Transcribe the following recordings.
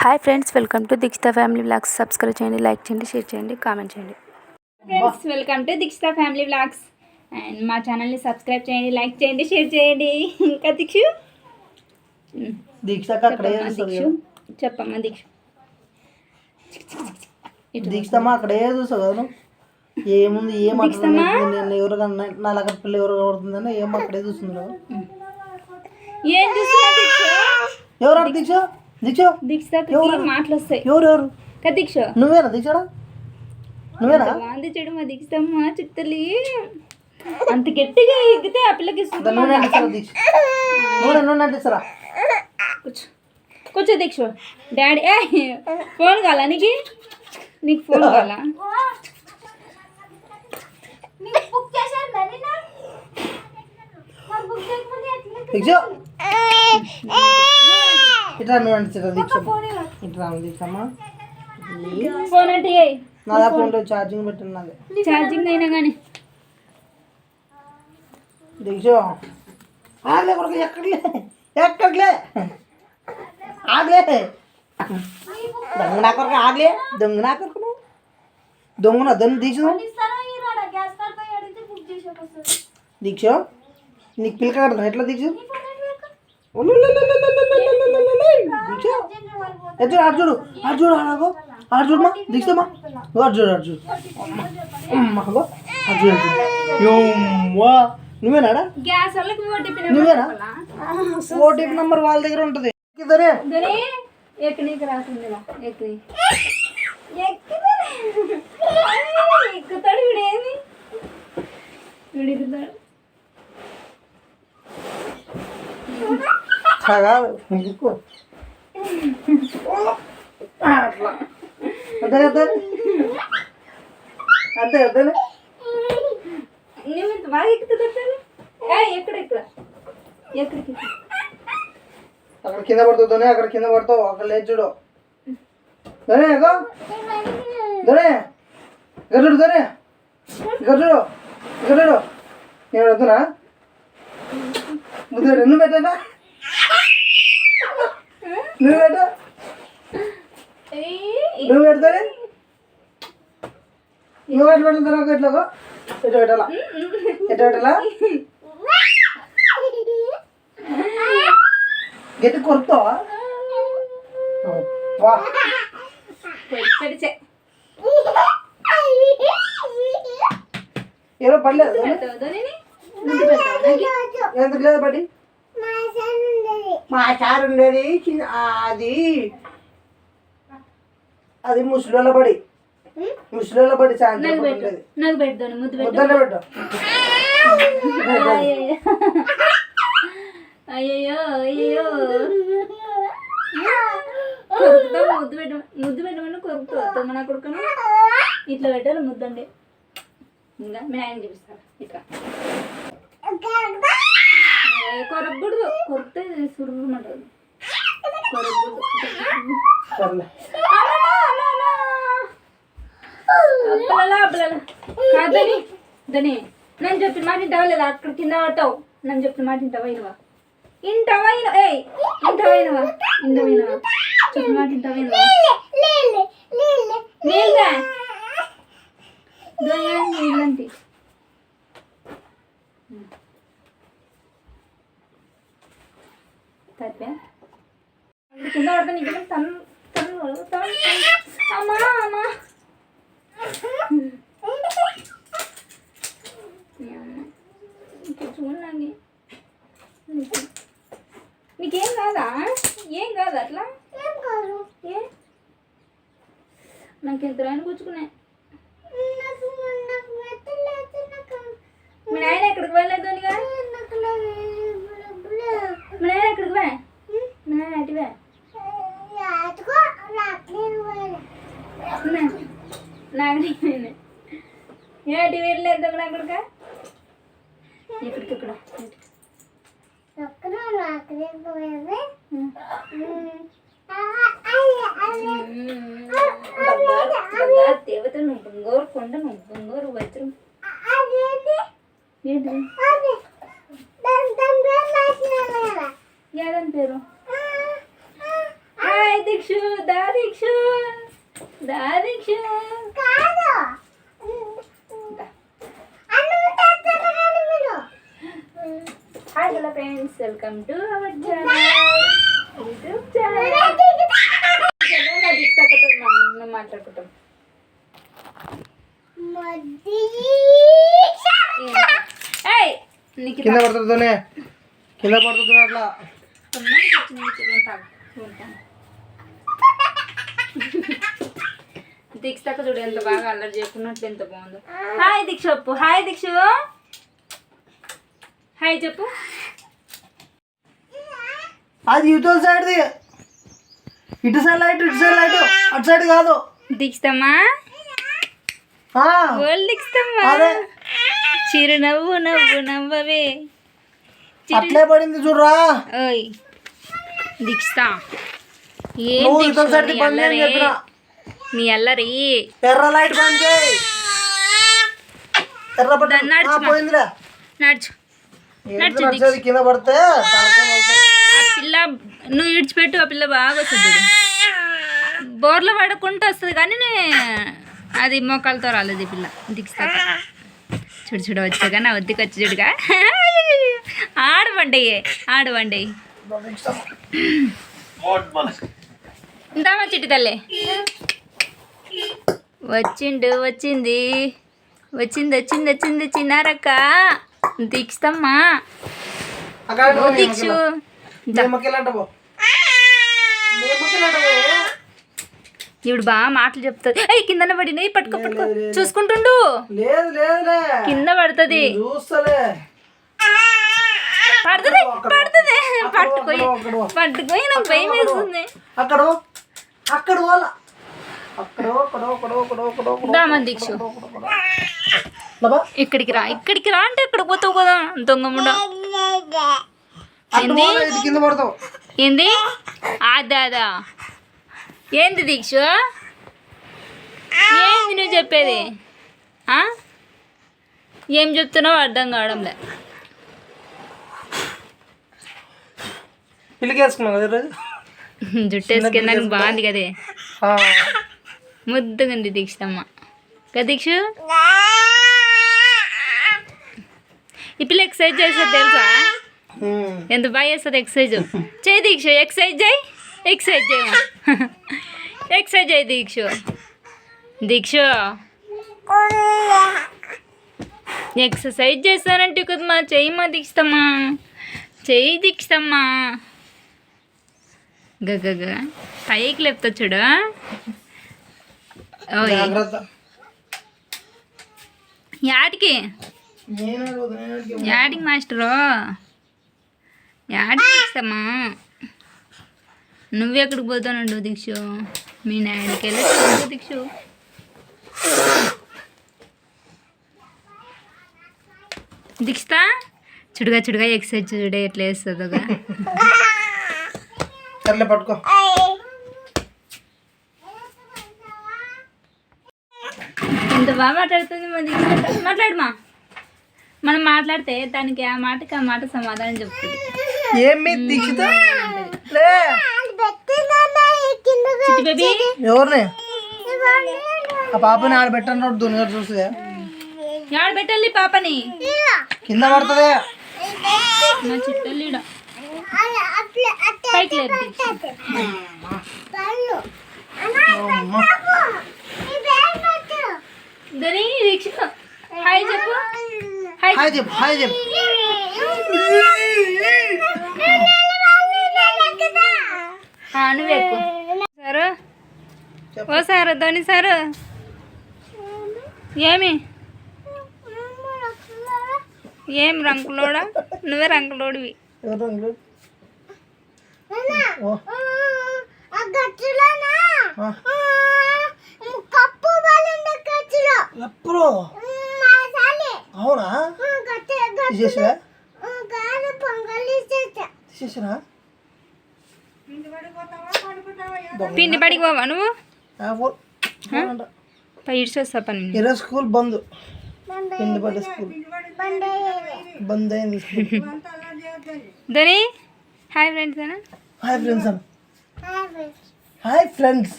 Hi friends, welcome to Dikshita family vlogs. Subscribe చేయండి, like చేయండి, share చేయండి, కామెంట్ చేయండి. Friends, welcome to Dikshita family vlogs. And మా ఛానల్ని సబ్స్క్రైబ్ చేయండి, లైక్ చేయండి, షేర్ చేయండి. ఇంకా దీక్ష చెప్పమ్మా దీక్ష దీక్షమ్మా అక్కడే చూసావు కదా ఏముంది నేను ఎవరికన్నా నా లగ పిల్ల ఎవరు కొడుతుందని ఏమో అక్కడే చూస్తున్నారు. ఏం చూస్తున్నా దీక్ష? ఎవరు దీక్ష? దీక్ష మాటలు వస్తాయి. ఎవరు దీక్ష నువ్వేనా దీక్షడా? నువ్వేనా? అంది చెడు మా దీక్షమ్మ చిత్తలి అంత గట్టిగా ఎగితే ఆ పిల్లకి కూర్చో దీక్ష. డాడీ ఫోన్ కావాలా నీకు ఫోన్ కావాలా? ఇట్లా దీక్షమ్మా ఫోన్ అంటే నాదా ఫోన్లో ఛార్జింగ్ పెట్టినది. ఛార్జింగ్ అయినా కానీ దీక్ష ఆగలే కొరకు ఎక్కడిలే ఆగలే దొంగ నా కొరకు ఆగలే దొంగన దీక్ష దీక్ష నీకు పిల్లక కడతాను ఎట్లా దీక్ష? అర్జుడు అర్జుడమ్మా దీక్షమ్మా అర్జుడు నువ్వేనాడా? నువ్వేనా? ఓటీపీ నంబర్ వాళ్ళ దగ్గర ఉంటుంది. ఎక్కుతాడు వీడేమి విడుగుతాడు అట్లా అంతే అంతే బాగా ఎక్కుతుంది. ఎక్కడికి అక్కడ కింద పడుతుంది, అక్కడ కింద పడతావు. అక్కడ లేదు చూడు గజుడు నేను వద్దునా ముద్దు నువ్వు పెట్టా నువ్వు పెడతానే నువ్వు ఎట్లా పెడతావు? ఎట్లాగో ఎట్లా పెట్టాలా గట్టి కొరుకుతావా? ఏదో పడలేదు ఎందుకు లేదు పడి మా సార్ ఉండేది అది ముసలిలో పడి సాయంత్రం ఉండేది. ముద్దనే పెట్టు. అయ్యో ముద్దు పెట్టమని కొరుకుతావు. మన కొడుకును ఇట్లా పెట్టాలి ముద్దండి. ఇంకా మీ ఆయన చూపిస్తారు. ఇట్లా కొరకూడదు, కొరికితే సురుమంటుంది. కాదని దని నన్ను చెప్పిన మాట ఇంటవా లేదా? అక్కడ కింద పడతావు. నన్ను చెప్పిన మాట ఇంటవా ఇనవా చెప్పిన మాట ఇంటవా నీళ్ళా నీళ్ళంటి కింద పడతా నీకు అమ్మా చూడండి. నీకేం కాదా? ఏం కాదు అట్లా నాకు ఎంత రాని కూర్చుకున్నా. మీ నాయన ఎక్కడికి వెళ్ళలేదు అనిగా? మీ నాయన ఎక్కడికి వా? మీ నాయన అటువే నాకు ఏటి వెళ్ళలేదు అక్కడిక ఎక్కడికక్కడ దేవత నువ్వు బొంగోరు కొండ నువ్వు బొంగోరు వజ్రం ఏంటి ఏదని పేరు దీక్షు దా దీక్షు దా Deekshu hi hello friends, welcome to our channel YouTube channel. మాట్లాడుకుంటాం. కింద పడుతుందనే కింద పడుతుంది అట్లా. దీక్ష తక్క చూడు ఎంత బాగా అల్లరి చేసుకున్నట్లు ఎంత బాగుందో. హాయ్ దీక్ష చెప్పు. హాయ్ దీక్ష హాయ్ చెప్పు. అది యూట్యూబ్ సైడ్ది. ఇటు సైడ్ లైట్ ఇటు సైడ్ లైట్ అటు సైడ్ కాదు. దీక్షమ్మా దీక్షమ్మా చిరునవ్వు నవ్వు నవ్వవే. అట్లే పడింది చూడరా. ఓయ్ దీక్ష నీ అల్లరి. ఎర్ర లైట్ బంద్ చేయి. ఎర్ర పోయిందిలే. నడుచు కింద పడితే ఆ పిల్ల నువ్వు ఇడిచిపెట్టు. ఆ పిల్ల బాగా వస్తుంది, బోర్లో పడకుండా వస్తుంది కానీ అది మోకాలతో రాలేదు ఈ పిల్ల. దిక్స్తా చూడు చూడ వచ్చాగా నా వద్దకు వచ్చి చూడుగా. ఆడవండి ఇందామా చిట్టి తల్లి. వచ్చింది చిన్నారక్క దీక్షమ్మా. దీక్షు ఇప్పుడు బాగా మాటలు చెప్తుంది. అయ్యి కింద పడి పట్టుకో చూసుకుంటుండు. కింద పడుతుంది పట్టుకోయి నాకు భయం వేస్తుంది. దీక్షు ఇక్కడికి రా అంటే ఇక్కడ పోతావు కదా దొంగముండ. ఏంది అదా ఏంది దీక్ష ఏంది నువ్వు చెప్పేది? ఏం చెప్తున్నావు అర్థం కావడంలే. జుట్టు వేసుకెళ్ళడానికి బాగుంది కదే, ముద్దుగా ఉంది దీక్షమ్మ కదా దీక్ష. ఈ పిల్ల ఎక్సర్సైజ్ చేస్తుంది తెలుసా? ఎంత బాగా చేస్తుంది ఎక్సర్సైజ్. చేయి దీక్ష, ఎక్సర్సైజ్ చేయి దీక్ష. ఎక్సర్సైజ్ చేస్తానంటే కదమ్మా, చెయ్యమ్మా దీక్షమ్మా. గగ పైకి లేపుతా చూడు. యాడికి మాస్టరు యాడికి దీక్షమ్మా? నువ్వెక్కడికి పోతానండు దీక్ష? మీ నాయనకి వెళ్ళి దీక్ష. దీక్ష చుడుగా ఎక్సర్సైజ్ చూడే ఎట్లా వేస్తుందిగా. పట్టుకో. ఎంత బాగా మాట్లాడుతుంది మా దీక్ష. మాట్లాడమా. మనం మాట్లాడితే దానికి ఆ మాటకి ఆ మాట సమాధానం చెప్తుంది. ఏమి దీక్షిత ఎవరిని ఆ పాపని ఆడబెట్టను దునియా చూసి ఆడబెట్టాలి పాపని. కింద పడుతుంది మా చిట్టల్లీడ పైకి లేదు. దీక్ష హాయ్ చెప్పు. నువ్వు ఎక్కువ సారు. ఓ సారు ధోని సారు. ఏం రంకులోడా? నువ్వే రంకులోడివి. అవునా? పిండి పడికి పోవా నువ్వు? ఇడ్చొస్తా పని. ఈరోజు స్కూల్ బంద్. పిండి పడ్డ స్కూల్ బంద్ అయింది. ధని హాయ్ ఫ్రెండ్స్ అన్న. Hi friends.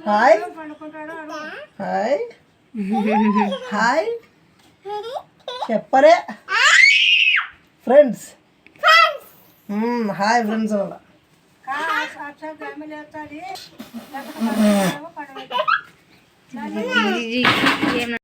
Hi hi hi చెప్పరే ఫ్రెండ్స్. హాయ్ ఫ్రెండ్స్ అలా ఏం